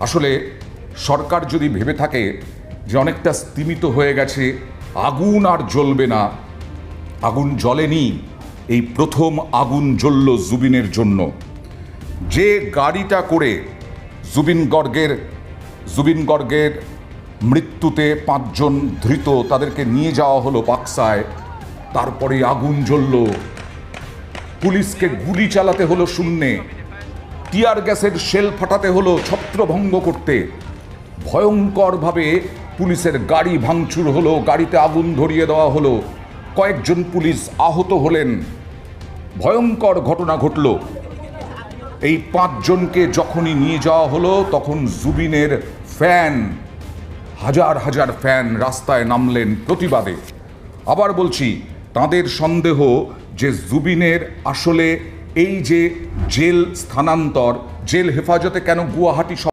আসলে সরকার যদি ভেবে থাকে যে অনেকটা স্তিমিত হয়ে গেছে, আগুন আর জ্বলবে না, আগুন জ্বলেনি। এই প্রথম আগুন জ্বলল জুবিনের জন্য। যে গাড়িটা করে জুবিন গর্গের মৃত্যুতে 5 জন ধৃত, তাদেরকে নিয়ে যাওয়া হলো বাক্সায়, তারপরে আগুন জ্বলল। পুলিশকে গুলি চালাতে হলো শূন্যে, টিয়ার গ্যাসের শেল ফাটাতে হলো ছত্রভঙ্গ করতে, ভয়ঙ্করভাবে পুলিশের গাড়ি ভাঙচুর হলো, গাড়িতে আগুন ধরিয়ে দেওয়া হলো, কয়েকজন পুলিশ আহত হলেন, ভয়ঙ্কর ঘটনা ঘটল। এই 5 জনকে যখনই নিয়ে যাওয়া হলো তখন জুবিনের ফ্যান, হাজার হাজার ফ্যান রাস্তায় নামলেন প্রতিবাদে। আবার বলছি, তাদের সন্দেহ যে জুবিনের আসলে এই যে জেল স্থানান্তর, জেল হেফাজতে কেন গুয়াহাটি